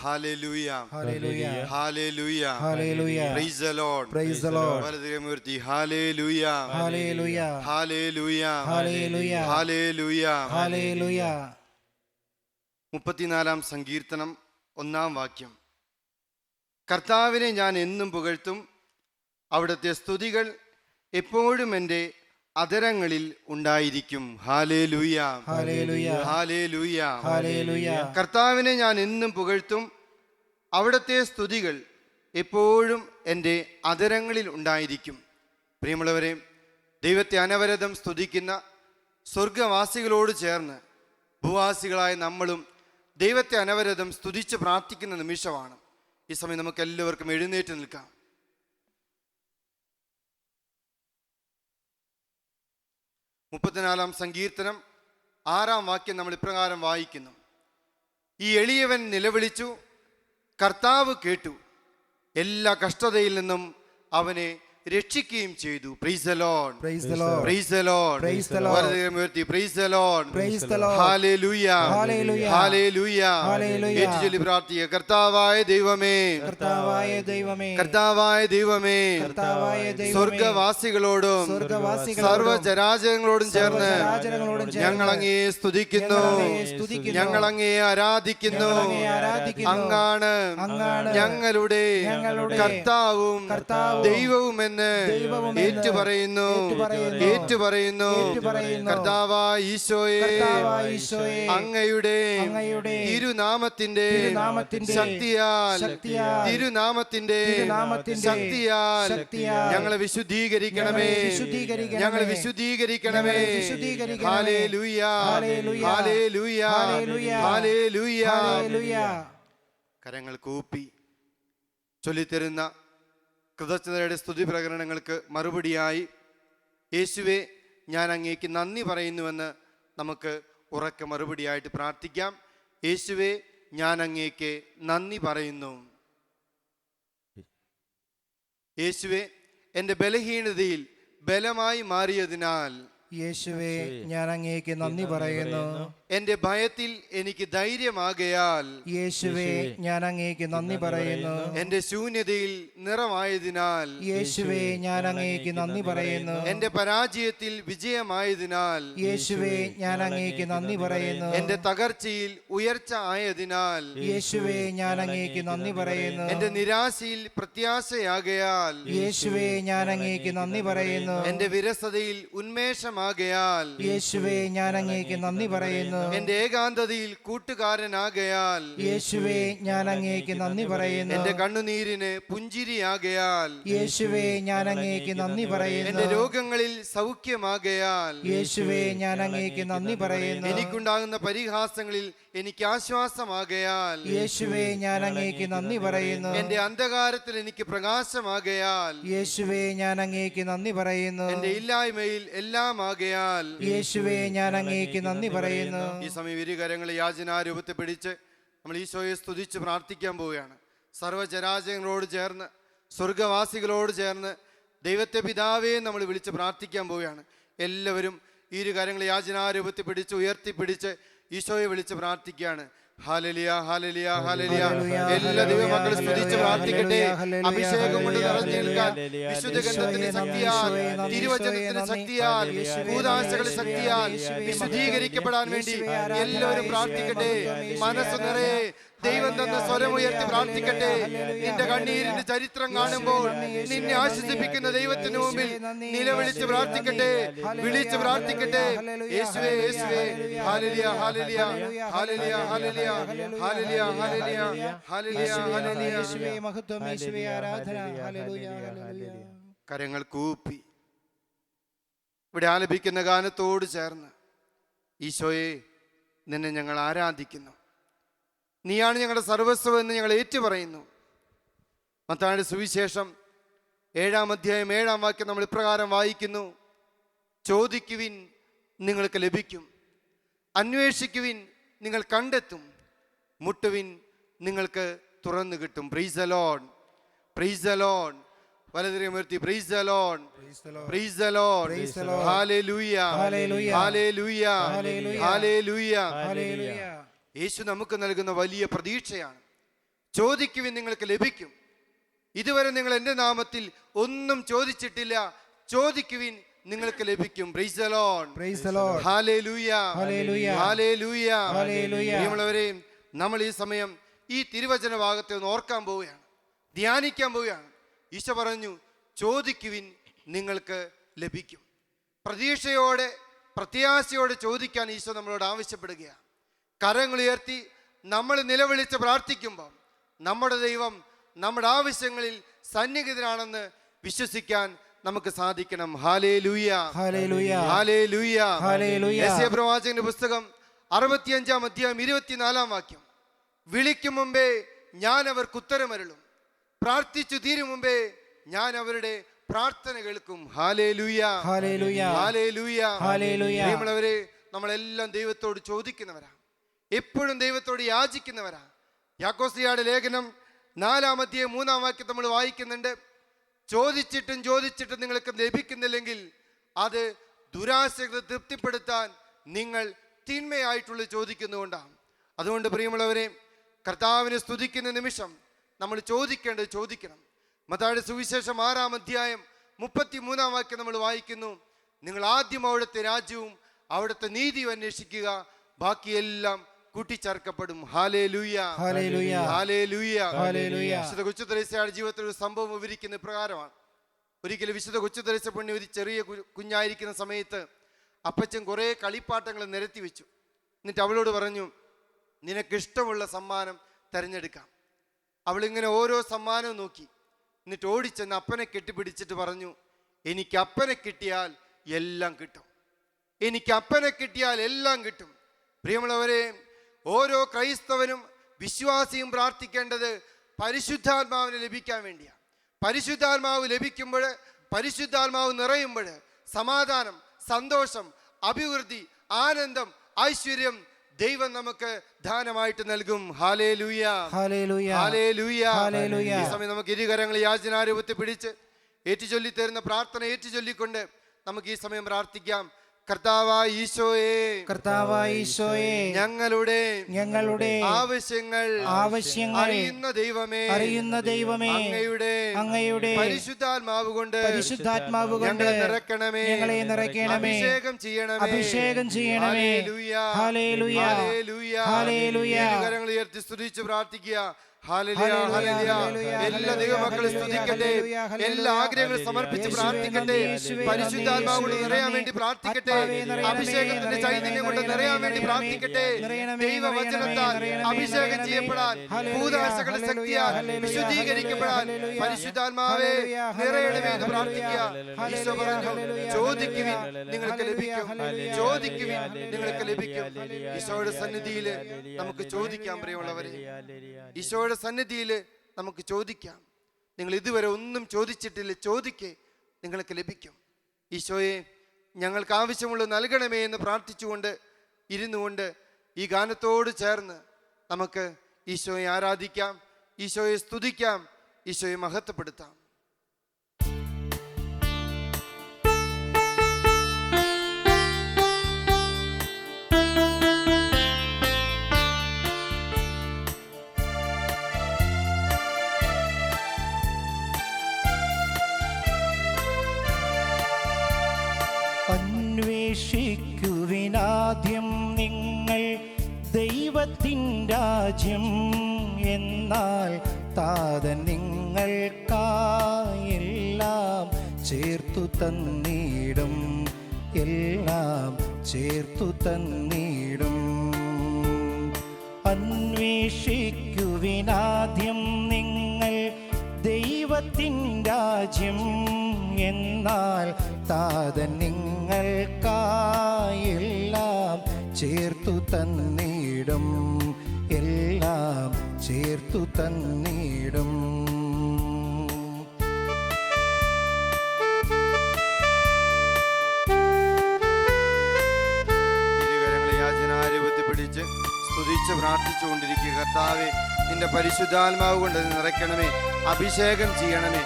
Hallelujah. Hallelujah. Hallelujah. Hallelujah. Praise the Lord. Praise the Lord. വലതുകരമുയർത്തി Hallelujah. Hallelujah. Hallelujah. Hallelujah. Hallelujah. Hallelujah. 34 സങ്കീർത്തനം 1 വാക്യം. കർത്താവിനെ ഞാൻ എന്നും പുകഴ്ത്തും, അവിടുത്തെ സ്തുതികൾ എപ്പോഴും എൻ്റെ അധരങ്ങളിൽ ഉണ്ടായിരിക്കും. ഹല്ലേലൂയ. ഹല്ലേലൂയ. ഹല്ലേലൂയ. ഹല്ലേലൂയ. കർത്താവിനെ ഞാൻ എന്നും പുകഴ്ത്തും, അവിടുത്തെ സ്തുതികൾ എപ്പോഴും എൻ്റെ അധരങ്ങളിൽ ഉണ്ടായിരിക്കും. പ്രിയമുള്ളവരെ, ദൈവത്തെ അനവരതം സ്തുതിക്കുന്ന സ്വർഗവാസികളോട് ചേർന്ന് ഭൂവാസികളായ നമ്മളും ദൈവത്തെ അനവരതം സ്തുതിച്ച് പ്രാർത്ഥിക്കുന്ന നിമിഷമാണ്. ഈ സമയം നമുക്ക് എല്ലാവർക്കും എഴുന്നേറ്റ് നിൽക്കാം. 34 സങ്കീർത്തനം 6 വാക്യം നമ്മൾ ഇപ്രകാരം വായിക്കുന്നു. ഈ എളിയവൻ നിലവിളിച്ചു, കർത്താവ് കേട്ടു, എല്ലാ കഷ്ടതയിൽ നിന്നും അവനെ രക്ഷിക്കുകയും ചെയ്തു. Praise the Lord. Praise the Lord. Praise the Lord. Praise the Lord. വലതുകരമുയർത്തി Praise the Lord. Praise the Lord. Hallelujah. Hallelujah. Hallelujah. Hallelujah. ഏറ്റുചൊല്ലി പ്രാർത്ഥിക്കുക. കർത്താവായ ദൈവമേ, കർത്താവായ ദൈവമേ, കർത്താവായ ദൈവമേ, കർത്താവായ ദൈവമേ, സ്വർഗവാസികളോടും സർവ്വചരാചരങ്ങളോടും ചേർന്ന് ഞങ്ങൾ അങ്ങയെ സ്തുതിക്കുന്നു, ഞങ്ങൾ അങ്ങയെ ആരാധിക്കുന്നു. അങ്ങാണ് ഞങ്ങളുടെ കർത്താവും ദൈവവുമെന്ന് ഏറ്റുപറയുന്നു. കർത്താവായ ഈശോയെ, അങ്ങയുടെ തിരുനാമത്തിന്റെ ശക്തിയാൽ ഞങ്ങളെ വിശുദ്ധീകരിക്കണമേ, ഞങ്ങളെ വിശുദ്ധീകരിക്കണമേ. ഹല്ലേലൂയ. ഹല്ലേലൂയ. ഹല്ലേലൂയ. കരങ്ങൾ കൂപ്പി ചൊല്ലിത്തരുന്ന കൃതജ്ഞതയുടെ സ്തുതി പ്രകടനങ്ങൾക്ക് മറുപടിയായി യേശുവേ, ഞാൻ അങ്ങേക്ക് നന്ദി പറയുന്നുവെന്ന് നമുക്ക് ഉറക്കെ മറുപടിയായിട്ട് പ്രാർത്ഥിക്കാം. യേശുവേ, ഞാൻ അങ്ങേക്ക് നന്ദി പറയുന്നു. യേശുവേ, എൻ്റെ ബലഹീനതയിൽ ബലമായി മാറിയതിനാൽ യേശുവേ, ഞാൻ അങ്ങേക്ക് നന്ദി പറയുന്നു. എൻ്റെ ഭയത്തിൽ എനിക്ക് ധൈര്യമാകയാൽ യേശുവേ, ഞാൻ അങ്ങേക്ക് നന്ദി പറയുന്നു. എൻ്റെ ശൂന്യതയിൽ നിറമായതിനാൽ യേശുവേ, ഞാൻ അങ്ങേക്ക് നന്ദി പറയുന്നു. എൻ്റെ പരാജയത്തിൽ വിജയമായതിനാൽ യേശുവേ, ഞാൻ അങ്ങേക്ക് നന്ദി പറയുന്നു. എൻ്റെ തകർച്ചയിൽ ഉയർച്ച ആയതിനാൽ യേശുവേ, ഞാൻ അങ്ങേക്ക് നന്ദി പറയുന്നു. എൻ്റെ നിരാശയിൽ പ്രത്യാശയാകയാൽ യേശുവേ, ഞാൻ അങ്ങേക്ക് നന്ദി പറയുന്നു. എൻ്റെ വിരസതയിൽ ഉന്മേഷമാകയാൽ യേശുവേ, ഞാൻ അങ്ങേക്ക് നന്ദി പറയുന്നു. എൻ്റെ ഏകാന്തതയിൽ കൂട്ടുകാരനാകയാൽ യേശുവേ, ഞാൻ അങ്ങേക്ക് നന്ദി പറയുന്നു. എൻ്റെ കണ്ണുനീരിന് പുഞ്ചിരിയാകയാൽ യേശുവേ, ഞാൻ അങ്ങേക്ക് നന്ദി പറയുന്നു. എൻ്റെ രോഗങ്ങളിൽ സൗഖ്യമാകയാൽ യേശുവേ, ഞാൻ അങ്ങേക്ക് നന്ദി പറയുന്നു. എനിക്കുണ്ടാകുന്ന പരിഹാസങ്ങളിൽ എനിക്ക് ആശ്വാസമാകയാൽ യേശുവേ, ഞാൻ അങ്ങേക്ക് നന്ദി പറയുന്നു. എൻ്റെ അന്ധകാരത്തിൽ എനിക്ക് പ്രകാശമാകയാൽ യേശുവേ, ഞാൻ അങ്ങേക്ക് നന്ദി പറയുന്നു. എൻ്റെ ഇല്ലായ്മയിൽ എല്ലാം ആകയാൽ യേശുവേ, ഞാൻ അങ്ങേക്ക് നന്ദി പറയുന്നു. ഈ സമയം ഇരുകരങ്ങളെ യാചനാരൂപത്തെ പിടിച്ച് നമ്മൾ ഈശോയെ സ്തുതിച്ച് പ്രാർത്ഥിക്കാൻ പോവുകയാണ്. സർവ്വചരാചരങ്ങളോട് ചേർന്ന് സ്വർഗവാസികളോട് ചേർന്ന് ദൈവത്തെ പിതാവേ നമ്മൾ വിളിച്ച് പ്രാർത്ഥിക്കാൻ പോവുകയാണ്. എല്ലാവരും ഇരുകരങ്ങളെ യാചനാരൂപത്തെ പിടിച്ച് ഉയർത്തിപ്പിടിച്ച് ഈശോയെ വിളിച്ച് പ്രാർത്ഥിക്കുകയാണ്. ഹല്ലേലൂയ. ഹല്ലേലൂയ. ഹല്ലേലൂയ. എല്ലാ ദൈവമക്കളും സ്തുതിച്ച് പ്രാർത്ഥിക്കട്ടെ. അഭിഷേകം കൊണ്ട് നിറഞ്ഞു നിൽക്കാൻ വിശുദ്ധ ഗ്രന്ഥത്തിന്റെ ശക്തിയാൽ, തിരുവചനത്തിന്റെ ശക്തിയാൽ, കൂദാശകളുടെ ശക്തിയാൽ വിശുദ്ധീകരിക്കപ്പെടാൻ വേണ്ടി എല്ലാവരും പ്രാർത്ഥിക്കട്ടെ. മനസ്സ് നിറയെ ദൈവം തന്ന സ്വരമുയർത്തി പ്രാർത്ഥിക്കട്ടെ. നിന്റെ കണ്ണീരിന്റെ ചരിത്രം കാണുമ്പോൾ നിന്നെ ആശ്വസിപ്പിക്കുന്ന ദൈവത്തിന് മുമ്പിൽ നിലവിളിച്ച് പ്രാർത്ഥിക്കട്ടെ, വിളിച്ച് പ്രാർത്ഥിക്കട്ടെ. യേശുവേ, യേശുവേ. Hallelujah. Hallelujah. Hallelujah. Hallelujah. Hallelujah. Hallelujah. Hallelujah. Hallelujah. യേശുവേ മഹത്വം, യേശുവേ ആരാധന. ഹല്ലേലൂയ. ഹല്ലേലൂയ. കരങ്ങൾ കൂപ്പി ഇവിടെ ആലപിക്കുന്ന ഗാനത്തോട് ചേർന്ന് ഈശോയെ, നിന്നെ ഞങ്ങൾ ആരാധിക്കുന്നു. നീയാണ് ഞങ്ങളുടെ സർവസ്വം എന്ന് ഞങ്ങൾ ഏറ്റുപറയുന്നു. മത്തായിയുടെ സുവിശേഷം 7-ാം അധ്യായം 7-ാം വാക്യം നമ്മൾ ഇപ്രകാരം വായിക്കുന്നു. ചോദിക്കുവിൻ, നിങ്ങൾക്ക് ലഭിക്കും. അന്വേഷിക്കുവിൻ, നിങ്ങൾ കണ്ടെത്തും. മുട്ടുവിൻ, നിങ്ങൾക്ക് തുറന്നു കിട്ടും. Praise the lord. Praise the lord. വലതുകരമുയർത്തി praise the lord. Praise the lord. Hallelujah. Hallelujah. Hallelujah. Hallelujah. Yeshu നമുക്ക് നൽകുന്ന വലിയ പ്രതീക്ഷയാണ്. ചോദിക്കുവിൻ നിങ്ങൾക്ക് ലഭിക്കും. ഇതുവരെ നിങ്ങൾ എൻ്റെ നാമത്തിൽ ഒന്നും ചോദിച്ചിട്ടില്ല, ചോദിക്കുവിൻ നിങ്ങൾക്ക് ലഭിക്കും. Price the lord. Praise the lord. Hallelujah. Hallelujah. Hallelujah. Hallelujah. പ്രിയമുള്ളവരെ, നമ്മൾ ഈ സമയം ഈ തിരുവചന ഭാഗത്തെ ഒന്ന് ഓർക്കാൻ പോവുകയാണ്, ധ്യാനിക്കാൻ പോവുകയാണ്. ഈശോ പറഞ്ഞു, ചോദിക്കുവിൻ നിങ്ങൾക്ക് ലഭിക്കും. പ്രതീക്ഷയോടെ പ്രത്യാശയോടെ ചോദിക്കാൻ ഈശോ നമ്മളോട് ആവശ്യപ്പെടുകയാണ്. കരങ്ങളുയർത്തി നമ്മൾ നിലവിളിച്ച് പ്രാർത്ഥിക്കുമ്പോൾ നമ്മുടെ ദൈവം നമ്മുടെ ആവശ്യങ്ങളിൽ സന്നിഹിതനാണെന്ന് വിശ്വസിക്കാൻ നമുക്ക് സാധിക്കണം. ഹല്ലേലൂയ. ഹല്ലേലൂയ. ഹല്ലേലൂയ. ഹല്ലേലൂയ. യെശയ്യാ പ്രവാചകന്റെ പുസ്തകം 65-ാം അധ്യായം 24-ാം വാക്യം. വിളിക്കും മുമ്പേ ഞാൻ അവർക്ക് ഉത്തരമരുളും, പ്രാർത്ഥിച്ചു തീരും മുമ്പേ ഞാൻ അവരുടെ പ്രാർത്ഥന കേൾക്കും. ഹല്ലേലൂയ. ഹല്ലേലൂയ. ഹല്ലേലൂയ. ഹല്ലേലൂയ. പ്രിയമുള്ളവരെ, നമ്മളെല്ലാം ദൈവത്തോട് ചോദിക്കുന്നവരാ, എപ്പോഴും ദൈവത്തോട് യാചിക്കുന്നവരാ. യാക്കോസ്യയുടെ ലേഖനം 4-ാം അധ്യായം 3-ാം വാക്യം നമ്മൾ വായിക്കുന്നുണ്ട്. ചോദിച്ചിട്ടും നിങ്ങൾക്ക് ലഭിക്കുന്നില്ലെങ്കിൽ അത് ദുരാശകളെ തൃപ്തിപ്പെടുത്താൻ നിങ്ങൾ തിന്മയായിട്ടുള്ള ചോദിക്കുന്നുകൊണ്ടാണ്. അതുകൊണ്ട് പ്രിയമുള്ളവരെ, കർത്താവിനെ സ്തുതിക്കുന്ന നിമിഷം നമ്മൾ ചോദിക്കേണ്ടത് ചോദിക്കണം. മത്തായിയുടെ സുവിശേഷം 6-ാം അധ്യായം 33-ാം വാക്യം നമ്മൾ വായിക്കുന്നു, നിങ്ങൾ ആദ്യം അവിടുത്തെ രാജ്യവും അവിടുത്തെ നീതിയും അന്വേഷിക്കുക, ബാക്കിയെല്ലാം കൂട്ടിച്ചേർക്കപ്പെടും. ഹല്ലേലൂയ. ഹല്ലേലൂയ. ഹല്ലേലൂയ. ഹല്ലേലൂയ. വിശുദ്ധ കൊച്ചുത്രേസ്യയുടെ ജീവിതത്തിൽ ഒരു സംഭവം വിവരിക്കുന്ന ഇപ്രകാരമാണ്. ഒരിക്കലും വിശുദ്ധ കൊച്ചുത്രേസ്യ പെണ്ണ് ഒരു ചെറിയ കുഞ്ഞായിരിക്കുന്ന സമയത്ത് അപ്പച്ചൻ കുറേ കളിപ്പാട്ടങ്ങൾ നിരത്തി വെച്ചു. എന്നിട്ട് അവളോട് പറഞ്ഞു, നിനക്കിഷ്ടമുള്ള സമ്മാനം തിരഞ്ഞെടുക്കാം. അവളിങ്ങനെ ഓരോ സമ്മാനവും നോക്കി. എന്നിട്ട് ഓടിച്ചെന്ന് അപ്പനെ കെട്ടിപ്പിടിച്ചിട്ട് പറഞ്ഞു, എനിക്ക് അപ്പനെ കിട്ടിയാൽ എല്ലാം കിട്ടും, എനിക്ക് അപ്പനെ കിട്ടിയാൽ എല്ലാം കിട്ടും. പ്രിയമുള്ളവരെ, ഓരോ ക്രൈസ്തവനും വിശ്വാസിയും പ്രാർത്ഥിക്കേണ്ടത് പരിശുദ്ധാത്മാവിനെ ലഭിക്കാൻ വേണ്ടിയാണ്. പരിശുദ്ധാത്മാവ് ലഭിക്കുമ്പോൾ, പരിശുദ്ധാത്മാവ് നിറയുമ്പോൾ സമാധാനം, സന്തോഷം, അഭിവൃദ്ധി, ആനന്ദം, ഐശ്വര്യം ദൈവം നമുക്ക് ദാനമായിട്ട് നൽകും. ഹല്ലേലൂയ. ഹല്ലേലൂയ. ഹല്ലേലൂയ. ഹല്ലേലൂയ. ഈ സമയം നമുക്ക് ഇരുകരങ്ങൾ യാചനാരൂപത്തിൽ പിടിച്ച് ഏറ്റുചൊല്ലി തരുന്ന പ്രാർത്ഥന ഏറ്റുചൊല്ലിക്കൊണ്ട് നമുക്ക് ഈ സമയം പ്രാർത്ഥിക്കാം. കർത്താവായ ഈശോയെ, കർത്താവായ ഈശോയെ, ഞങ്ങളുടെ ആവശ്യങ്ങൾ അറിയുന്ന ദൈവമേ, അങ്ങയുടെ പരിശുദ്ധാത്മാവ് കൊണ്ട് ഞങ്ങളെ നിറയ്ക്കണമേ, അഭിഷേകം ചെയ്യണമേ. ഹല്ലേലൂയ. ഹല്ലേലൂയ. ഹല്ലേലൂയ. കരങ്ങൾ ഉയർത്തി സ്തുതിച്ച് പ്രാർത്ഥിക്കുക. ഹല്ലേലൂയ. ഹല്ലേലൂയ. എല്ലാ ദൈവമക്കളെ സ്തുതിക്കട്ടെ, എല്ലാ ആഗ്രഹങ്ങളും സമർപ്പിച്ച് പ്രാർത്ഥിക്കട്ടെ. പരിശുദ്ധാത്മാവ് കൊണ്ട് നിറയാൻ വേണ്ടി പ്രാർത്ഥിക്കട്ടെ, അഭിഷേകത്തിന്റെ ചൈതന്യം കൊണ്ട് നിറയാൻ വേണ്ടി പ്രാർത്ഥിക്കട്ടെ. ദൈവവചനത്താൽ അഭിഷേകം ചെയ്യപ്പെടാൻ, ഭൂതാശകളുടെ ശക്തിയാൽ വിശുദ്ധീകരിക്കപ്പെടാൻ പരിശുദ്ധാത്മാവേ നിറയണമേ എന്ന് പ്രാർത്ഥിക്കുക. ഈശോ പറഞ്ഞു, ചോദിക്കുവിൻ നിങ്ങൾക്ക് ലഭിക്കും, ചോദിക്കുവിൻ നിങ്ങൾക്ക് ലഭിക്കും. ഈശോയുടെ സന്നിധിയിൽ നമുക്ക് ചോദിക്കാം. പ്രിയമുള്ളവരെ, ഈശോയുടെ സന്നിധിയിൽ നമുക്ക് ചോദിക്കാം. നിങ്ങൾ ഇതുവരെ ഒന്നും ചോദിച്ചിട്ടില്ല, ചോദിക്കേ, നിങ്ങൾക്ക് ലഭിക്കും. ഈശോയെ, ഞങ്ങൾക്ക് ആവശ്യമുള്ളത് നൽകണമേ എന്ന് പ്രാർത്ഥിച്ചുകൊണ്ട് ഇരുന്നുകൊണ്ട് ഈ ഗാനത്തോട് ചേർന്ന് നമുക്ക് ഈശോയെ ആരാധിക്കാം, ഈശോയെ സ്തുതിക്കാം, ഈശോയെ മഹത്വപ്പെടുത്താം. അന്വേഷിക്കുവിനാദ്യം നിങ്ങൾ ദൈവത്തിൻ രാജ്യം, എന്നാൽ താതൻ നിങ്ങൾക്കായെല്ലാം ചേർത്തു തന്നിടും, എല്ലാം ചേർത്തു തന്നിടും. അന്വേഷിക്കുവിനാദ്യം നിങ്ങൾ ദൈവത്തിൻ രാജ്യം, എന്നാൽ താതൻ നിങ്ങൾക്കായെല്ലാം ചേർത്തു തന്നിടും, എല്ലാം ചേർത്തു തന്നിടും. പിടിച്ച് സ്തുതിച്ച് പ്രാർത്ഥിച്ചുകൊണ്ടിരിക്കുക. കർത്താവേ, നിന്റെ പരിശുദ്ധാത്മാവ് കൊണ്ട് നിറയ്ക്കണമേ, അഭിഷേകം ചെയ്യണമേ.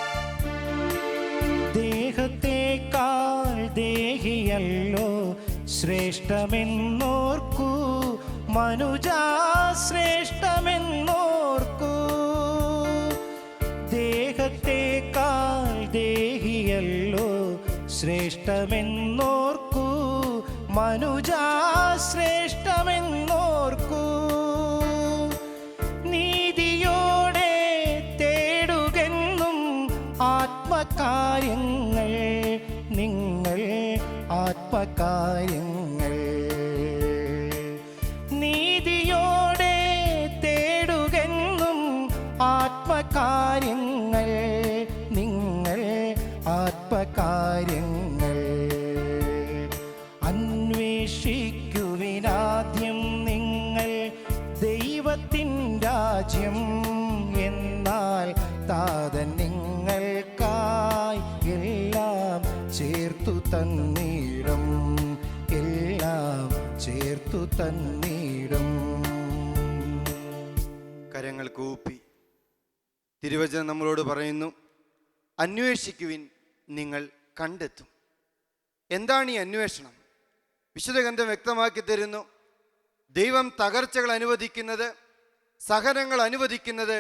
ദേഹത്തേക്കാൾ ദേഹിയല്ലോ ശ്രേഷ്ഠമെന്നോർക്കൂ, മനുജാ ശ്രേഷ്ഠമെന്നോർക്കൂ. ശ്രേഷ്ഠമെന്നോർക്കൂ മനുജാ ശ്രേഷ്ഠമെന്നോർക്കൂ. നീതിയോടെ തേടുകെന്നും ആത്മകാര്യങ്ങൾ നിങ്ങൾ ആത്മകാര്യങ്ങൾ. നീതിയോടെ തേടുകെന്നും ആത്മകാര്യങ്ങൾ നിങ്ങൾ ആത്മകാര്യങ്ങൾ. അന്വേഷിക്കുവിനാദ്യം നിങ്ങൾ ദൈവത്തിൻ രാജ്യം, എന്നാൽ താതൻ നിങ്ങൾക്കായി എല്ലാം ചേർത്തു തന്നിടും, എല്ലാം ചേർത്തു തന്നിടും. കരങ്ങൾ കൂപ്പി തിരുവചനം നമ്മളോട് പറയുന്നു, അന്വേഷിക്കുവിൻ നിങ്ങൾ കണ്ടെത്തും. എന്താണ് ഈ അന്വേഷണം? വിശുദ്ധ ഗ്രന്ഥം വ്യക്തമാക്കി തരുന്നു, ദൈവം തകർച്ചകൾ അനുവദിക്കുന്നത്, സഹനങ്ങൾ അനുവദിക്കുന്നത്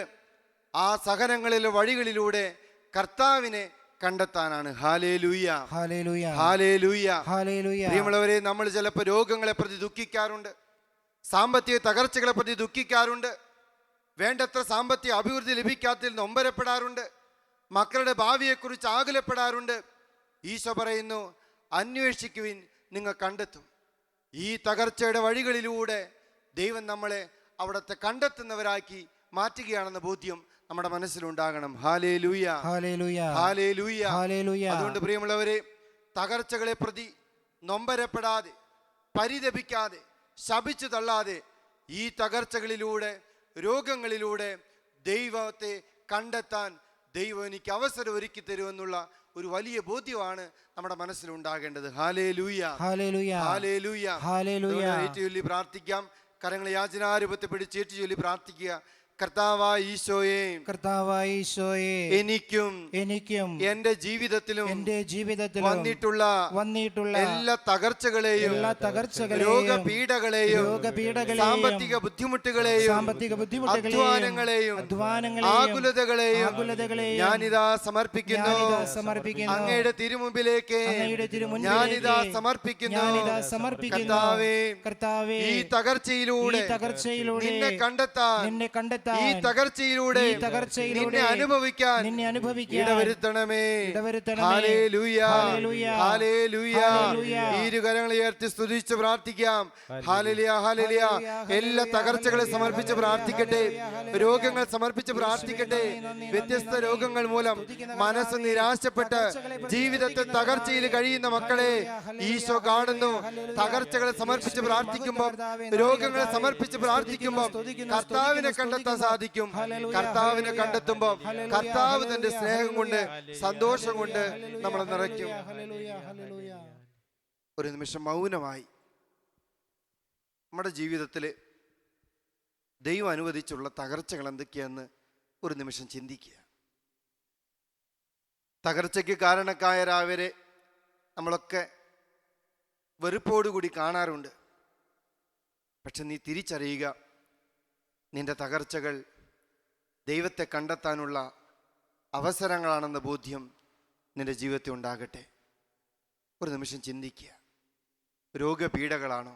ആ സഹനങ്ങളിലെ വഴികളിലൂടെ കർത്താവിനെ കണ്ടെത്താനാണ്. Hallelujah, hallelujah, hallelujah, hallelujah. പ്രിയമുള്ളവരെ, നമ്മൾ ചിലപ്പോൾ രോഗങ്ങളെ പ്രതി ദുഃഖിക്കാറുണ്ട്, സാമ്പത്തിക തകർച്ചകളെ പ്രതി ദുഃഖിക്കാറുണ്ട്, വേണ്ടത്ര സാമ്പത്തിക അഭിവൃദ്ധി ലഭിക്കാത്തതിൽ നൊമ്പരപ്പെടാറുണ്ട്, മക്കളുടെ ഭാവിയെക്കുറിച്ച് ആകുലപ്പെടാറുണ്ട്. ഈശോ പറയുന്നു, അന്വേഷിക്കുവിൻ നിങ്ങൾ കണ്ടെത്തും. ഈ തകർച്ചയുടെ വഴികളിലൂടെ ദൈവം നമ്മളെ അവിടുത്തെ കണ്ടെത്തുന്നവരാക്കി മാറ്റുകയാണെന്ന ബോധ്യം നമ്മുടെ മനസ്സിലുണ്ടാകണം. Hallelujah, hallelujah, hallelujah, hallelujah. അതുകൊണ്ട് പ്രിയമുള്ളവരെ, തകർച്ചകളെ പ്രതി നൊമ്പരപ്പെടാതെ, പരിതപിക്കാതെ, ശപിച്ചു തള്ളാതെ, ഈ തകർച്ചകളിലൂടെ, രോഗങ്ങളിലൂടെ ദൈവത്തെ കണ്ടെത്താൻ ദൈവം എനിക്ക് അവസരം ഒരുക്കി തരുമെന്നുള്ള ഒരു വലിയ ബോധ്യമാണ് നമ്മുടെ മനസ്സിലുണ്ടാകേണ്ടത്. Hallelujah, hallelujah, hallelujah, hallelujah. ഏറ്റുചൊല്ലി പ്രാർത്ഥിക്കാം. കരങ്ങളെ യാചനാരൂപത്തെ പിടിച്ച് ഏറ്റുചൊല്ലി പ്രാർത്ഥിക്കുക. കർത്താവായ ഈശോയെ, കർത്താവായ ഈശോയെ, എനിക്കും എന്റെ ജീവിതത്തിലും വന്നിട്ടുള്ള എല്ലാ തകർച്ചകളെയും രോഗപീഠകളെയും സാമ്പത്തിക ബുദ്ധിമുട്ടുകളെയും അധ്വാനങ്ങളെയും ആകുലതകളെയും ഞാനിതാ സമർപ്പിക്കുന്നു. അങ്ങയുടെ തിരുമുമ്പിലേക്ക് ഞാനിതാ സമർപ്പിക്കുന്നു. കർത്താവേ, ഈ തകർച്ചയിലൂടെ നിന്നെ കണ്ടെത്താൻ, ഈ തകർച്ചയിലൂടെ നിന്നെ അനുഭവിക്കാൻ ഇടവരുത്തണമേ. Hallelujah, hallelujah. ഈ ഇരുകരങ്ങളെ ഉയർത്തി സ്തുതിച്ച് പ്രാർത്ഥിക്കാം. Hallelujah, hallelujah. എല്ലാ തകർച്ചകളെ സമർപ്പിച്ച് പ്രാർത്ഥിക്കട്ടെ, രോഗങ്ങൾ സമർപ്പിച്ച് പ്രാർത്ഥിക്കട്ടെ. വ്യത്യസ്ത രോഗങ്ങൾ മൂലം മനസ്സ് നിരാശപ്പെട്ട് ജീവിതത്തെ തകർച്ചയിൽ കഴിയുന്ന മക്കളെ ഈശോ കാണുന്നു. തകർച്ചകളെ സമർപ്പിച്ച് പ്രാർത്ഥിക്കുമ്പോൾ, രോഗങ്ങളെ സമർപ്പിച്ച് പ്രാർത്ഥിക്കുമ്പോൾ കർത്താവിനെ കണ്ടെത്താൻ സാധിക്കും. കർത്താവിനെ കണ്ടെത്തുമ്പോൾ കർത്താവ് തന്റെ സ്നേഹം കൊണ്ട്, സന്തോഷം കൊണ്ട് നമ്മളെ നിറയ്ക്കും. ഒരു നിമിഷം മൗനമായി നമ്മുടെ ജീവിതത്തിൽ ദൈവം അനുവദിച്ചുള്ള തകർച്ചകൾ എന്തൊക്കെയാന്ന് ഒരു നിമിഷം ചിന്തിക്കുക. തകർച്ചയ്ക്ക് കാരണക്കാരായവരെ നമ്മളൊക്കെ വെറുപ്പോടുകൂടി കാണാറുണ്ട്. പക്ഷെ നീ തിരിച്ചറിയുക, നിന്റെ തകർച്ചകൾ ദൈവത്തെ കണ്ടെത്താനുള്ള അവസരങ്ങളാണെന്ന ബോധ്യം നിന്റെ ജീവിതത്തിൽ ഉണ്ടാകട്ടെ. ഒരു നിമിഷം ചിന്തിക്കുക. രോഗപീഠകളാണോ?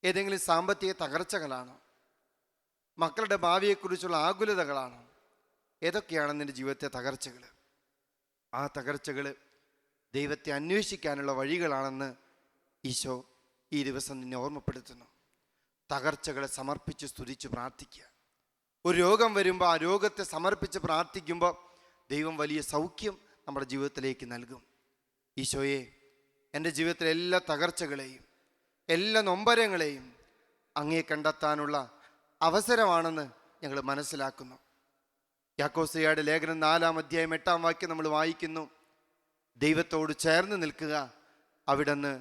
ഏതെങ്കിലും സാമ്പത്തിക തകർച്ചകളാണോ? മക്കളുടെ ഭാവിയെക്കുറിച്ചുള്ള ആകുലതകളാണോ? ഏതൊക്കെയാണ് നിന്റെ ജീവിതത്തെ തകർച്ചകൾ? ആ തകർച്ചകൾ ദൈവത്തെ അന്വേഷിക്കാനുള്ള വഴികളാണെന്ന് ഈശോ ഈ ദിവസം നിന്നെ ഓർമ്മപ്പെടുത്തുന്നു. തകർച്ചകളെ സമർപ്പിച്ച് സ്തുതിച്ച് പ്രാർത്ഥിക്കുക. ഒരു രോഗം വരുമ്പോൾ ആ രോഗത്തെ സമർപ്പിച്ച് പ്രാർത്ഥിക്കുമ്പോൾ ദൈവം വലിയ സൗഖ്യം നമ്മുടെ ജീവിതത്തിലേക്ക് നൽകും. ഈശോയെ, എൻ്റെ ജീവിതത്തിലെ എല്ലാ തകർച്ചകളെയും എല്ലാ നൊമ്പരങ്ങളെയും അങ്ങേ കണ്ടെത്താനുള്ള അവസരമാണെന്ന് ഞങ്ങൾ മനസ്സിലാക്കുന്നു. യാക്കോസ്യയുടെ ലേഖനം 4-ാം അധ്യായം 8-ാം വാക്യം നമ്മൾ വായിക്കുന്നു, ദൈവത്തോട് ചേർന്ന് നിൽക്കുക, അവിടുന്ന്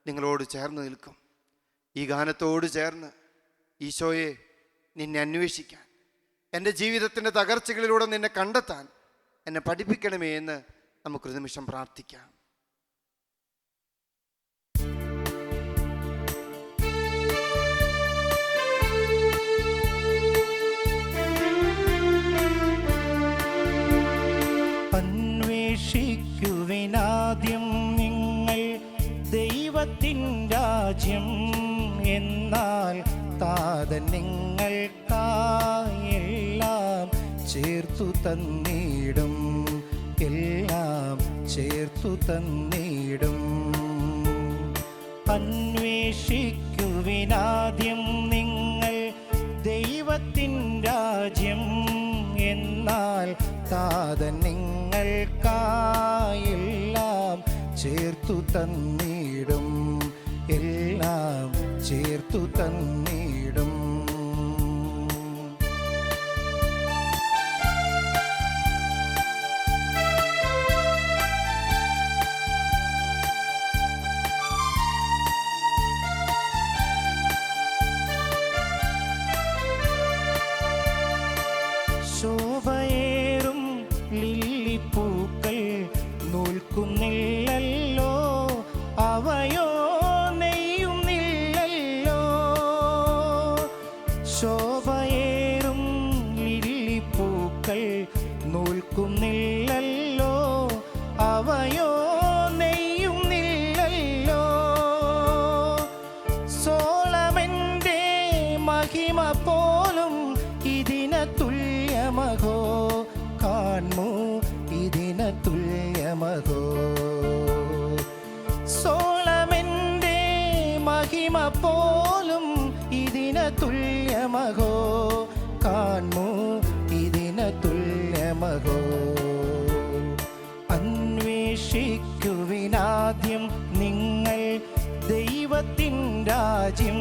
നിങ്ങളോട് ചേർന്ന് നിൽക്കും. ഈ ഗാനത്തോട് ചേർന്ന് ഈശോയെ, നിന്നെ അന്വേഷിക്കാൻ, എൻ്റെ ജീവിതത്തിൻ്റെ തകർച്ചകളിലൂടെ നിന്നെ കണ്ടെത്താൻ എന്നെ പഠിപ്പിക്കണമേ എന്ന് നമുക്കൊരു നിമിഷം പ്രാർത്ഥിക്കാം. അന്വേഷിക്കുവിനാ ദൈവത്തിൻ രാജ്യം എന്നാൽ താതൻ നിങ്ങൾക്കായെല്ലാം ചേർത്തു തന്നിടും, എല്ലാം ചേർത്തു തന്നിടും. അന്വേഷിക്കുവിനാദ്യം നിങ്ങൾ ദൈവത്തിൻ രാജ്യം എന്നാൽ താതൻ നിങ്ങൾക്കായെല്ലാം ചേർത്തു തന്നിടും, എല്ലാം ചേർത്തു തന്നിടും. ശോഭയേറും ലില്ലിപ്പൂക്കൾ നൂൽക്കുന്നില്ലല്ലോ, അവയോ നെയ്യുന്നില്ലല്ലോ. ശോഭയേറും ലില്ലിപ്പൂക്കൾ നൂൽക്കുന്നില്ലല്ലോ, അവയോ നെയ്യുന്നില്ലല്ലോ. സോളമന്റെ മഹിമ പോലും ഇതിന് തുല്യമഹോ, കാൺമൂ ഇതിന് തുല്യമഹോ. സോളമന്റെ മഹിമ പോലും ഇതിന് തുല്യമഹോ, കാൺമൂ ഇതിന് തുല്യമഹോ. അന്വേഷിക്കുവിനാദ്യം നിങ്ങൾ ദൈവത്തിൻ രാജ്യം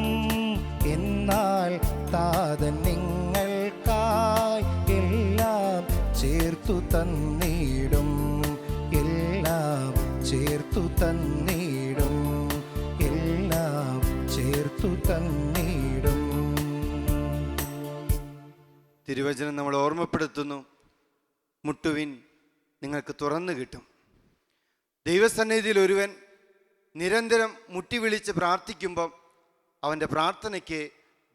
എന്നാൽ താതൻ നിങ്ങൾക്കായി എല്ലാം ചേർത്തു തന്നിടും, എല്ലാം ചേർത്തു തന്നിടും, എല്ലാം ചേർത്തു തന്നിടും. തിരുവചനം നമ്മൾ ഓർമ്മപ്പെടുത്തുന്നു, മുട്ടുവിൻ നിങ്ങൾക്ക് തുറന്നു കിട്ടും. ദൈവസന്നിധിയിൽ ഒരുവൻ നിരന്തരം മുട്ടി വിളിച്ച് പ്രാർത്ഥിക്കുമ്പം അവൻ്റെ പ്രാർത്ഥനയ്ക്ക്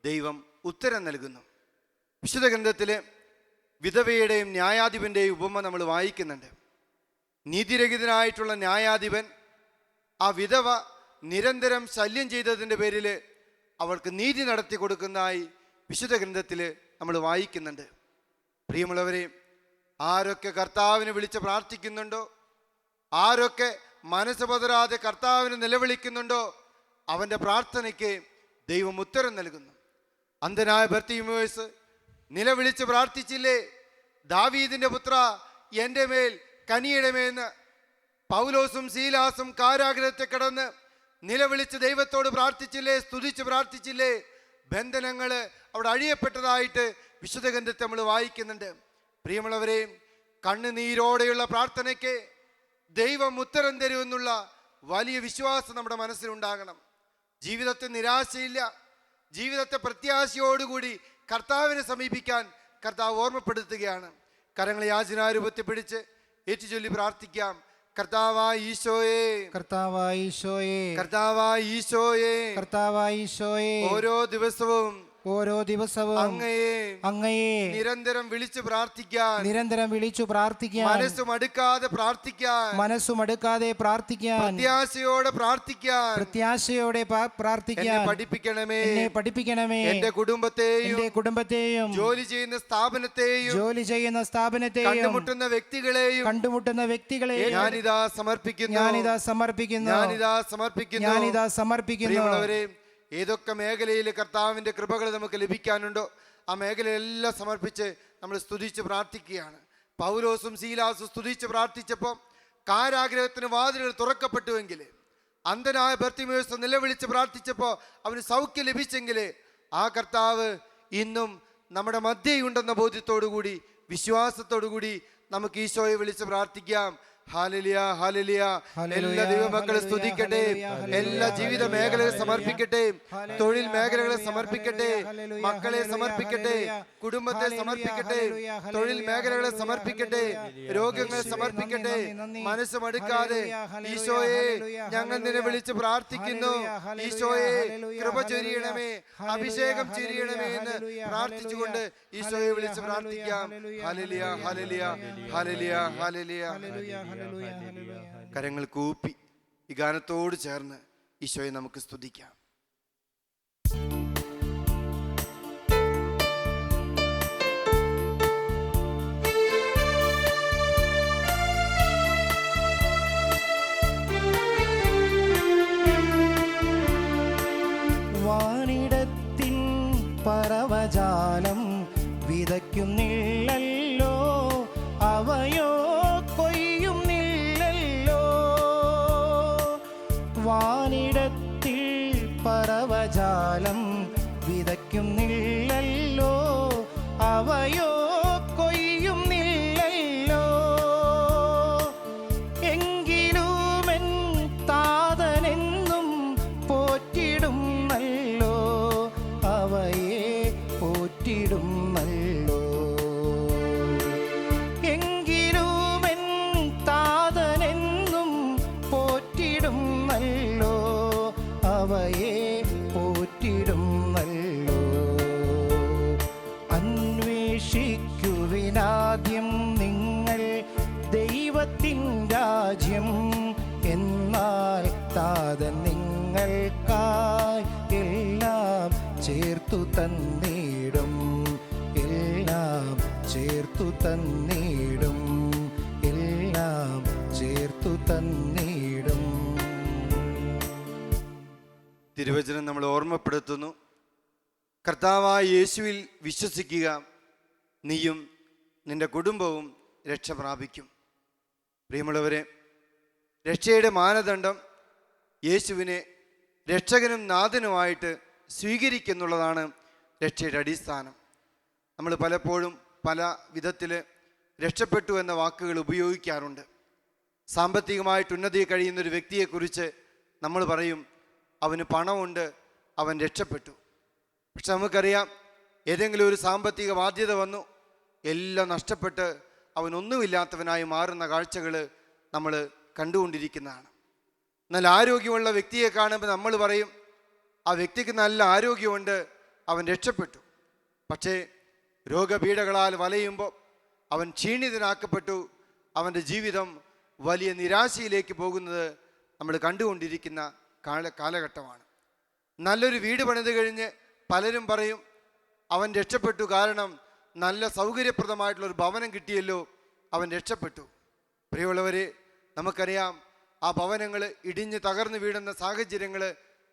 ദൈവം ഉത്തരം നൽകുന്നു. വിശുദ്ധ ഗ്രന്ഥത്തിലെ വിധവയുടെയും ന്യായാധിപൻ്റെയും ഉപമ നമ്മൾ വായിക്കുന്നുണ്ട്. നീതിരഹിതനായിട്ടുള്ള ന്യായാധിപൻ ആ വിധവ നിരന്തരം ശല്യം ചെയ്തതിൻ്റെ പേരിൽ അവൾക്ക് നീതി നടത്തി കൊടുക്കുന്നതായി വിശുദ്ധ ഗ്രന്ഥത്തിൽ നമ്മൾ വായിക്കുന്നുണ്ട്. പ്രിയമുള്ളവരെ, ആരൊക്കെ കർത്താവിനെ വിളിച്ച് പ്രാർത്ഥിക്കുന്നുണ്ടോ, ആരൊക്കെ മനസ്സ് പതരാതെ കർത്താവിനെ നിലവിളിക്കുന്നുണ്ടോ, അവൻ്റെ പ്രാർത്ഥനയ്ക്ക് ദൈവം ഉത്തരം നൽകുന്നു. അന്ധനായ ബർത്തിമേയോസ് നിലവിളിച്ച് പ്രാർത്ഥിച്ചില്ലേ, ദാവീദിന്റെ പുത്ര എൻ്റെ മേൽ കനിയണമേന്ന്. പൗലോസും ശീലാസും കാരാഗ്രഹത്തെ കടന്ന് നിലവിളിച്ച് ദൈവത്തോട് പ്രാർത്ഥിച്ചില്ലേ, സ്തുതിച്ച് പ്രാർത്ഥിച്ചില്ലേ. ബന്ധനങ്ങൾ അവിടെ അഴിയപ്പെട്ടതായിട്ട് വിശുദ്ധ ഗ്രന്ഥത്തെ നമ്മൾ വായിക്കുന്നുണ്ട്. പ്രിയമുള്ളവരെ, കണ്ണുനീരോടെയുള്ള പ്രാർത്ഥനയ്ക്ക് ദൈവം ഉത്തരം തരുമെന്നുള്ള വലിയ വിശ്വാസം നമ്മുടെ മനസ്സിലുണ്ടാകണം. ജീവിതത്തെ നിരാശയില്ല, ജീവിതത്തെ പ്രത്യാശയോടുകൂടി കർത്താവിനെ സമീപിക്കാൻ കർത്താവ് ഓർമ്മപ്പെടുത്തുകയാണ്. കരങ്ങളെ യാചനാരൂപത്തിൽ പിടിച്ച് ഏറ്റുചൊല്ലി പ്രാർത്ഥിക്കാം. കർത്താവായ ഈശോയേ, കർത്താവായ ഈശോയേ, കർത്താവായ ഈശോയേ, കർത്താവായ ഈശോയേ, ഓരോ ദിവസവും അങ്ങയെ നിരന്തരം വിളിച്ചു പ്രാർത്ഥിക്കാൻ, വിളിച്ചു പ്രാർത്ഥിക്കാൻ, മനസ്സുമടുക്കാതെ പ്രാർത്ഥിക്കാൻ, പ്രത്യാശയോടെ പ്രാർത്ഥിക്കാൻ പഠിപ്പിക്കണമേ. എന്റെ കുടുംബത്തെയും ജോലി ചെയ്യുന്ന സ്ഥാപനത്തെയും കണ്ടുമുട്ടുന്ന വ്യക്തികളെയും ഞാനിതാ സമർപ്പിക്കുന്നു. ഏതൊക്കെ മേഖലയിൽ കർത്താവിൻ്റെ കൃപകൾ നമുക്ക് ലഭിക്കാനുണ്ടോ ആ മേഖലയെല്ലാം സമർപ്പിച്ച് നമ്മൾ സ്തുതിച്ച് പ്രാർത്ഥിക്കുകയാണ്. പൗലോസും ശീലാസും സ്തുതിച്ച് പ്രാർത്ഥിച്ചപ്പോൾ കാരാഗ്രഹത്തിന് വാതിലുകൾ തുറക്കപ്പെട്ടുവെങ്കിൽ, അന്ധനായ ബർത്തിമേയോസ് നിലവിളിച്ച് പ്രാർത്ഥിച്ചപ്പോൾ അവന് സൗഖ്യം ലഭിച്ചെങ്കിൽ, ആ കർത്താവ് ഇന്നും നമ്മുടെ മധ്യയുണ്ടെന്ന ബോധ്യത്തോടുകൂടി വിശ്വാസത്തോടുകൂടി നമുക്ക് ഈശോയെ വിളിച്ച് പ്രാർത്ഥിക്കാം. Hallelujah, hallelujah. എല്ലാ ദൈവമക്കളെ സ്തുതിക്കട്ടെ. എല്ലാ ജീവിത മേഖലകളെ സമർപ്പിക്കട്ടെ, തൊഴിൽ മേഖലകളെ സമർപ്പിക്കട്ടെ, മക്കളെ സമർപ്പിക്കട്ടെ, കുടുംബത്തെ സമർപ്പിക്കട്ടെ, തൊഴിൽ മേഖലകളെ സമർപ്പിക്കട്ടെ, രോഗങ്ങളെ സമർപ്പിക്കട്ടെ. മനസ്സ് മടുക്കാതെ ഈശോയെ ഞങ്ങൾ നിന്നെ വിളിച്ച് പ്രാർത്ഥിക്കുന്നു. ഈശോയെ കൃപ ചൊരിയണമേ, അഭിഷേകം ചൊരിയണമേ എന്ന് പ്രാർത്ഥിച്ചുകൊണ്ട് ഈശോയെ വിളിച്ച് പ്രാർത്ഥിക്കാം. Hallelujah, hallelujah, hallelujah, hallelujah. കരങ്ങൾ കൂപ്പി ഈ ഗാനത്തോട് ചേർന്ന് ഈശോയെ നമുക്ക് സ്തുതിക്കാം. വാനിടത്തിൻ പരവജാലം വിതയ്ക്കുന്നില്ലല്ലോ, അവയോ കൊയ്യുന്നില്ലല്ലോ. വാനിടത്തിൽ പരവജാലം വിതയ്ക്കുന്നില്ലല്ലോ, അവയോ കൊയ്യുന്നില്ലല്ലോ. എങ്കിലുമെൻ താതനെന്നും പോറ്റിടുന്നല്ലോ, അവയെ പോറ്റിടുന്നല്ലോ. എങ്കിലുമെൻ താതനെന്നും പോറ്റിടുന്നല്ലോ, അവയെ പോറ്റിടുന്നല്ലോ. അന്വേഷിക്കുവിനാദ്യം നിങ്ങൾ ദൈവത്തിൻ രാജ്യം, എന്നാൽ താതൻ നിങ്ങൾക്കായി എല്ലാം ചേർത്തു തന്നിടും, എല്ലാം ചേർത്തു തന്നിടും, എല്ലാം ചേർത്തു തന്നിടും. തിരുവചനം നമ്മൾ ഓർമ്മപ്പെടുത്തുന്നു, കർത്താവായ യേശുവിൽ വിശ്വസിക്കുക, നീയും നിന്റെ കുടുംബവും രക്ഷ പ്രാപിക്കും. പ്രിയമുള്ളവരെ, രക്ഷയുടെ മാനദണ്ഡം യേശുവിനെ രക്ഷകനും നാഥനുമായിട്ട് സ്വീകരിക്കുന്നുള്ളതാണ് രക്ഷയുടെ അടിസ്ഥാനം. നമ്മൾ പലപ്പോഴും പല വിധത്തിൽ രക്ഷപ്പെട്ടു എന്ന വാക്കുകൾ ഉപയോഗിക്കാറുണ്ട്. സാമ്പത്തികമായിട്ട് ഉന്നതി കഴിയുന്ന ഒരു വ്യക്തിയെക്കുറിച്ച് നമ്മൾ പറയും, അവന് പണമുണ്ട്, അവൻ രക്ഷപ്പെട്ടു. പക്ഷെ നമുക്കറിയാം, ഏതെങ്കിലും ഒരു സാമ്പത്തിക ബാധ്യത വന്നു, എല്ലാം നഷ്ടപ്പെട്ട് അവനൊന്നുമില്ലാത്തവനായി മാറുന്ന കാഴ്ചകൾ നമ്മൾ കണ്ടുകൊണ്ടിരിക്കുന്നതാണ്. എന്നാൽ ആരോഗ്യമുള്ള വ്യക്തിയെ കാണുമ്പോൾ നമ്മൾ പറയും, ആ വ്യക്തിക്ക് നല്ല ആരോഗ്യമുണ്ട്, അവൻ രക്ഷപ്പെട്ടു. പക്ഷേ രോഗപീഠകളാൽ വലയുമ്പോൾ അവൻ ക്ഷീണിതനാക്കപ്പെട്ടു, അവൻ്റെ ജീവിതം വലിയ നിരാശയിലേക്ക് പോകുന്നത് നമ്മൾ കണ്ടുകൊണ്ടിരിക്കുന്ന കാലഘട്ടമാണ്. നല്ലൊരു വീട് പണിത് കഴിഞ്ഞ് പലരും പറയും, അവൻ രക്ഷപ്പെട്ടു, കാരണം നല്ല സൗകര്യപ്രദമായിട്ടുള്ളൊരു ഭവനം കിട്ടിയല്ലോ, അവൻ രക്ഷപ്പെട്ടു. പ്രിയമുള്ളവരെ, നമുക്കറിയാം, ആ ഭവനങ്ങൾ ഇടിഞ്ഞ് തകർന്നു വീഴുന്ന സാഹചര്യങ്ങൾ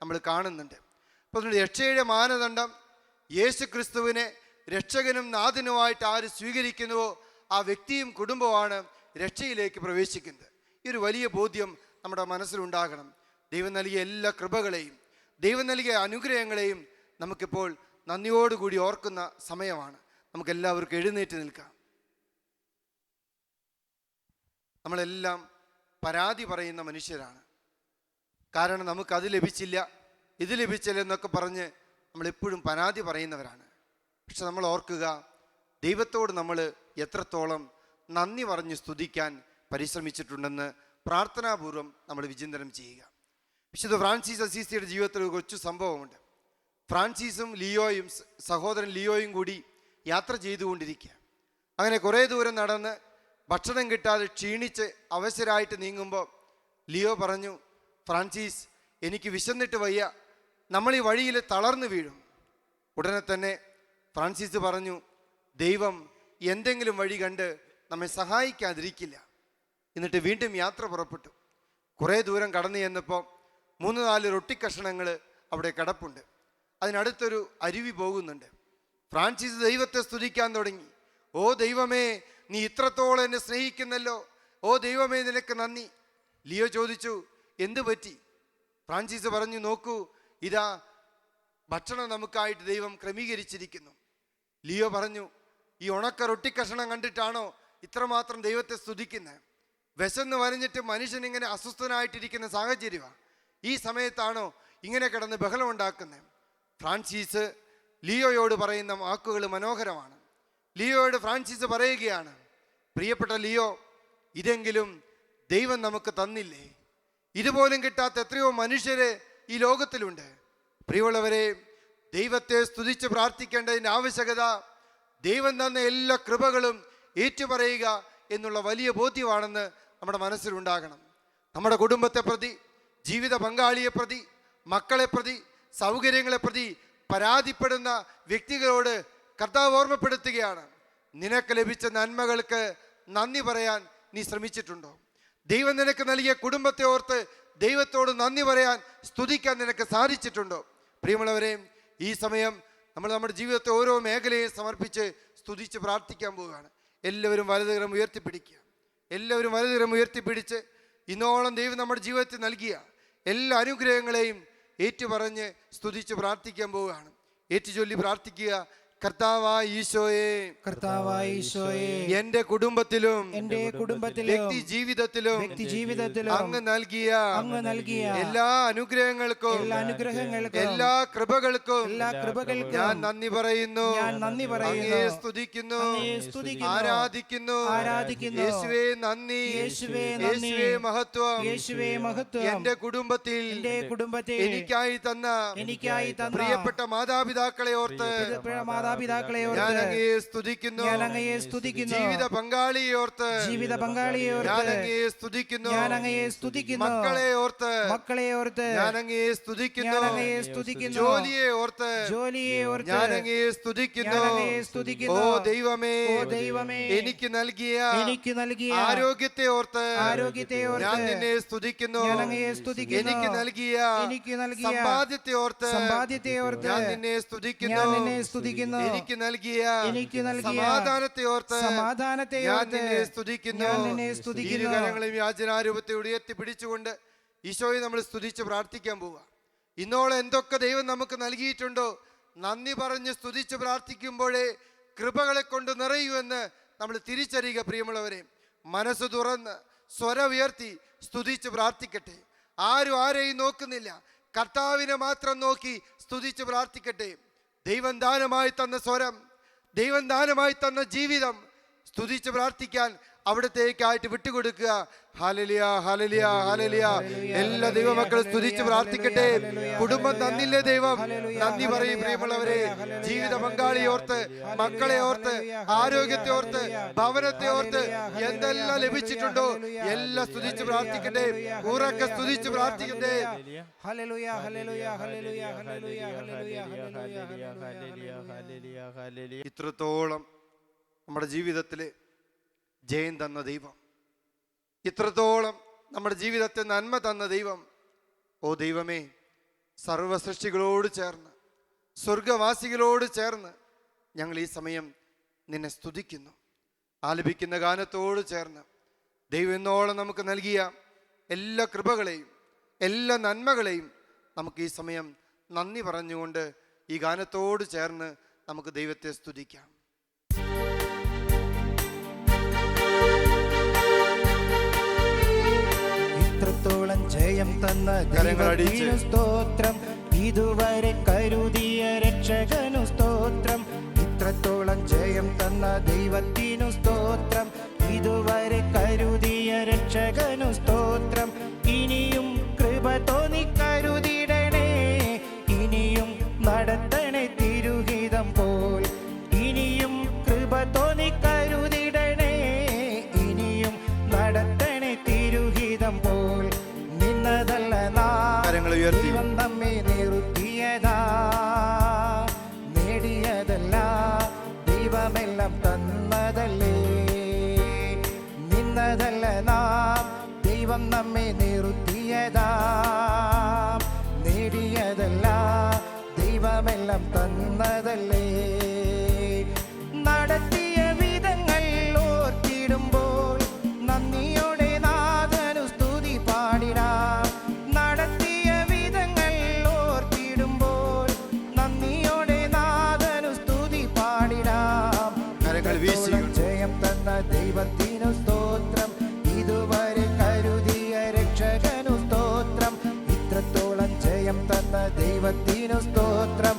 നമ്മൾ കാണുന്നുണ്ട്. അപ്പോൾ രക്ഷയുടെ മാനദണ്ഡം യേശു ക്രിസ്തുവിനെ രക്ഷകനും നാഥനുമായിട്ട് ആര് സ്വീകരിക്കുന്നുവോ ആ വ്യക്തിയും കുടുംബവുമാണ് രക്ഷയിലേക്ക് പ്രവേശിക്കുന്നത്. ഈ ഒരു വലിയ ബോധ്യം നമ്മുടെ മനസ്സിലുണ്ടാകണം. ദൈവം നൽകിയ എല്ലാ കൃപകളെയും ദൈവം നൽകിയ അനുഗ്രഹങ്ങളെയും നമുക്കിപ്പോൾ നന്ദിയോടുകൂടി ഓർക്കുന്ന സമയമാണ്. നമുക്കെല്ലാവർക്കും എഴുന്നേറ്റ് നിൽക്കാം. നമ്മളെല്ലാം പരാതി പറയുന്ന മനുഷ്യരാണ്. കാരണം നമുക്കത് ലഭിച്ചില്ല, ഇത് ലഭിച്ചില്ല എന്നൊക്കെ പറഞ്ഞ് നമ്മളെപ്പോഴും പരാതി പറയുന്നവരാണ്. പക്ഷെ നമ്മൾ ഓർക്കുക, ദൈവത്തോട് നമ്മൾ എത്രത്തോളം നന്ദി പറഞ്ഞ് സ്തുതിക്കാൻ പരിശ്രമിച്ചിട്ടുണ്ടെന്ന് പ്രാർത്ഥനാപൂർവം നമ്മൾ വിചിന്തനം ചെയ്യുക. വിശുദ്ധ ഫ്രാൻസിസ് അസീസിയുടെ ജീവിതത്തിൽ ഒരു കൊച്ചു സംഭവമുണ്ട്. ഫ്രാൻസിസും ലിയോയും സഹോദരൻ ലിയോയും കൂടി യാത്ര ചെയ്തുകൊണ്ടിരിക്കുക. അങ്ങനെ കുറേ ദൂരം നടന്ന് ഭക്ഷണം കിട്ടാതെ ക്ഷീണിച്ച് അവശരായിട്ട് നീങ്ങുമ്പോൾ ലിയോ പറഞ്ഞു, ഫ്രാൻസിസ്, എനിക്ക് വിശന്നിട്ട് വയ്യ, നമ്മൾ ഈ വഴിയിൽ തളർന്നു വീഴും. ഉടനെ തന്നെ ഫ്രാൻസിസ് പറഞ്ഞു, ദൈവം എന്തെങ്കിലും വഴി കണ്ട് നമ്മെ സഹായിക്കാതിരിക്കില്ല. എന്നിട്ട് വീണ്ടും യാത്ര പുറപ്പെട്ടു. കുറേ ദൂരം കടന്നു ചെന്നപ്പോൾ 3-4 റൊട്ടിക്കഷണങ്ങൾ അവിടെ കിടപ്പുണ്ട്. അതിനടുത്തൊരു അരുവി പോകുന്നുണ്ട്. ഫ്രാൻസിസ് ദൈവത്തെ സ്തുതിക്കാൻ തുടങ്ങി. ഓ ദൈവമേ, നീ ഇത്രത്തോളം എന്നെ സ്നേഹിക്കുന്നല്ലോ, ഓ ദൈവമേ നിനക്ക് നന്ദി. ലിയോ ചോദിച്ചു, എന്തു പറ്റി? ഫ്രാൻസിസ് പറഞ്ഞു, നോക്കൂ, ഇതാ ഭക്ഷണം നമുക്കായിട്ട് ദൈവം ക്രമീകരിച്ചിരിക്കുന്നു. ലിയോ പറഞ്ഞു, ഈ ഉണക്ക റൊട്ടിക്കഷണം കണ്ടിട്ടാണോ ഇത്രമാത്രം ദൈവത്തെ സ്തുതിക്കുന്നത്? വിശന്ന് വരഞ്ഞിട്ട് മനുഷ്യൻ ഇങ്ങനെ അസ്വസ്ഥനായിട്ടിരിക്കുന്ന സാഹചര്യമാണ്. ഈ സമയത്താണോ ഇങ്ങനെ കിടന്ന് ബഹളം ഉണ്ടാക്കുന്നത്? ഫ്രാൻസിസ് ലിയോയോട് പറയുന്ന വാക്കുകൾ മനോഹരമാണ്. ലിയോയോട് ഫ്രാൻസിസ് പറയുകയാണ്, പ്രിയപ്പെട്ട ലിയോ, ഇതെങ്കിലും ദൈവം നമുക്ക് തന്നില്ലേ? ഇതുപോലും കിട്ടാത്ത എത്രയോ മനുഷ്യരെ ഈ ലോകത്തിലുണ്ട്. പ്രിയമുള്ളവരെ, ദൈവത്തെ സ്തുതിച്ച് പ്രാർത്ഥിക്കേണ്ടതിൻ്റെ ആവശ്യകത ദൈവം തന്ന എല്ലാ കൃപകളും ഏറ്റുപറയുക എന്നുള്ള വലിയ ബോധ്യമാണെന്ന് നമ്മുടെ മനസ്സിലുണ്ടാകണം. നമ്മുടെ കുടുംബത്തെ പ്രതി, ജീവിത പങ്കാളിയെ പ്രതി, മക്കളെ പ്രതി, സൗകര്യങ്ങളെ പ്രതി പരാതിപ്പെടുന്ന വ്യക്തികളോട് കർത്താവ് ഓർമ്മപ്പെടുത്തുകയാണ്. നിനക്ക് ലഭിച്ച നന്മകൾക്ക് നന്ദി പറയാൻ നീ ശ്രമിച്ചിട്ടുണ്ടോ? ദൈവം നിനക്ക് നൽകിയ കുടുംബത്തെ ഓർത്ത് ദൈവത്തോട് നന്ദി പറയാൻ, സ്തുതിക്കാൻ നിനക്ക് സാധിച്ചിട്ടുണ്ടോ? പ്രിയമുള്ളവരെ, ഈ സമയം നമ്മൾ നമ്മുടെ ജീവിതത്തെ ഓരോ മേഖലയും സമർപ്പിച്ച് സ്തുതിച്ച് പ്രാർത്ഥിക്കാൻ പോവുകയാണ്. എല്ലാവരും വലതുകരം ഉയർത്തിപ്പിടിക്കുക. എല്ലാവരും വലതുകരം ഉയർത്തിപ്പിടിച്ച് ഇന്നോളം ദൈവം നമ്മുടെ ജീവിതത്തിൽ നൽകിയ എല്ലാ അനുഗ്രഹങ്ങളെയും ഏറ്റുപറഞ്ഞ് സ്തുതിച്ച് പ്രാർത്ഥിക്കാൻ പോവുകയാണ്. ഏറ്റുചൊല്ലി പ്രാർത്ഥിക്കുക. കർത്താവായ ഈശോയെ, കർത്താവായ ഈശോയെ, എന്റെ കുടുംബത്തിലും വ്യക്തി ജീവിതത്തിലും അങ്ങ് നൽകിയ എല്ലാ അനുഗ്രഹങ്ങൾക്കും എല്ലാ കൃപകൾക്കും ഞാൻ നന്ദി പറയുന്നു, അങ്ങയെ സ്തുതിക്കുന്നു, ആരാധിക്കുന്നു. യേശുവേ നന്ദി, യേശുവേ മഹത്വം. എന്റെ കുടുംബത്തിൽ എനിക്കായി തന്ന പ്രിയപ്പെട്ട മാതാപിതാക്കളെ ഓർത്ത് ഞാൻ അങ്ങയെ സ്തുതിക്കുന്നു. ജീവിത പങ്കാളിയെ ഓർത്ത് ഞാൻ അങ്ങയെ സ്തുതിക്കുന്നു. മക്കളെ ഓർത്ത് ഞാൻ അങ്ങയെ സ്തുതിക്കുന്നു. ജോലിയെ ഓർത്ത് ഞാൻ അങ്ങയെ സ്തുതിക്കുന്നു. ഓ ദൈവമേ, എനിക്ക് നൽകിയ ആരോഗ്യത്തെ ഓർത്ത് ഞാൻ നിന്നെ സ്തുതിക്കുന്നു. എനിക്ക് നൽകിയ സമ്പാദ്യത്തെ ഓർത്ത് ഞാൻ നിന്നെ സ്തുതിക്കുന്നു. എനിക്ക് നൽകിയ സമാധാനത്തെ ഓർത്ത് ഞാൻ നിന്നെ സ്തുതിക്കുന്നു. ഇരുകരങ്ങളും യാചനാരൂപത്തെ ഉയർത്തി പിടിച്ചുകൊണ്ട് ഈശോയെ നമ്മൾ സ്തുതിച്ച് പ്രാർത്ഥിക്കാൻ പോവുക. ഇന്നോളം എന്തൊക്കെ ദൈവം നമുക്ക് നൽകിയിട്ടുണ്ടോ, നന്ദി പറഞ്ഞ് സ്തുതിച്ച് പ്രാർത്ഥിക്കുമ്പോഴേ കൃപകളെ കൊണ്ട് നിറയുമെന്ന് നമ്മൾ തിരിച്ചറിയുക. പ്രിയമുള്ളവരെ, മനസ്സ് തുറന്ന് സ്വരം ഉയർത്തി സ്തുതിച്ച് പ്രാർത്ഥിക്കട്ടെ. ആരും ആരെയും നോക്കുന്നില്ല, കർത്താവിനെ മാത്രം നോക്കി സ്തുതിച്ച് പ്രാർത്ഥിക്കട്ടെ. ദൈവം ദാനമായി തന്ന സ്വരം, ദൈവം ദാനമായി തന്ന ജീവിതം സ്തുതിച്ച് പ്രാർത്ഥിക്കാൻ അവിടത്തേക്കായിട്ട് വിട്ടുകൊടുക്കുക. Hallelujah, hallelujah, hallelujah. എല്ലാ ദൈവമക്കളും സ്തുതിച്ച് പ്രാർത്ഥിക്കട്ടെ. കുടുംബം തന്നില്ലേ ദൈവം, നന്ദി പറയും. പ്രിയമുള്ളവരെ, ജീവിത പങ്കാളിയെ ഓർത്ത്, മക്കളെ ഓർത്ത്, ആരോഗ്യത്തെ ഓർത്ത്, ഭവനത്തെ ഓർത്ത് എന്തെല്ലാം ലഭിച്ചിട്ടുണ്ടോ എല്ലാം സ്തുതിച്ച് പ്രാർത്ഥിക്കട്ടെ. ഉറക്കെ സ്തുതിച്ച് പ്രാർത്ഥിക്കട്ടെ. Hallelujah, hallelujah, hallelujah, hallelujah, hallelujah, hallelujah. ഇത്രത്തോളം നമ്മുടെ ജീവിതത്തിൽ ജയം തന്ന ദൈവം, ഇത്രത്തോളം നമ്മുടെ ജീവിതത്തെ നന്മ തന്ന ദൈവം, ഓ ദൈവമേ, സർവ സൃഷ്ടികളോട് ചേർന്ന്, സ്വർഗവാസികളോട് ചേർന്ന് ഞങ്ങൾ ഈ സമയം നിന്നെ സ്തുതിക്കുന്നു. ആലപിക്കുന്ന ഗാനത്തോട് ചേർന്ന് ദൈവം എന്നോളം നമുക്ക് നൽകിയ എല്ലാ കൃപകളെയും എല്ലാ നന്മകളെയും നമുക്ക് ഈ സമയം നന്ദി പറഞ്ഞുകൊണ്ട് ഈ ഗാനത്തോട് ചേർന്ന് നമുക്ക് ദൈവത്തെ സ്തുതിക്കാം. ഇത്രത്തോളം ജയം തന്ന ദൈവത്തിനു സ്തോത്രം, ഇതുവരെ കരുതിയ രക്ഷകനു സ്തോത്രം. ഇത്രത്തോളം ജയം തന്ന ദൈവത്തിനു സ്തോത്രം, ഇതുവരെ കരുതിയ രക്ഷകനു സ്തോത്രം. ഇനിയും കൃപ തോന്നി കരുതിടണേ, ഇനിയും നടത്തണേ തിരുഹിതം പോൽ. ഇനിയും കൃപ തോന്നി കരുതിടണേ, ഇനിയും നടത്തണേ തിരുഹിതം പോൽ. നിന്നതല്ല ദൈവം നമ്മെ നിർത്തിയതാ, നേടിയതല്ല ദൈവമെല്ലാം തന്നതല്ലേ. നിന്നതല്ല ദൈവം നമ്മെ നിർത്തിയതാ, നേടിയതല്ല ദൈവമെല്ലാം തന്നതല്ലേ. നടത്തിയ വിധങ്ങൾ ഓർത്തിടുമ്പോൾ നന്ദിയോടെ നാഥനു സ്തുതി പാടിടാം. നടത്തിയ വിധങ്ങൾ ഓർത്തിടുമ്പോൾ നന്ദിയോടെ നാഥനു സ്തുതി പാടിടാം. ജയം തന്ന ദൈവത്തിനു സ്തോത്രം, ഇതുവരെ കരുതിയ രക്ഷകനു സ്തോത്രം. ഇത്രത്തോളം ജയം തന്ന ദൈവത്തിനു സ്തോത്രം,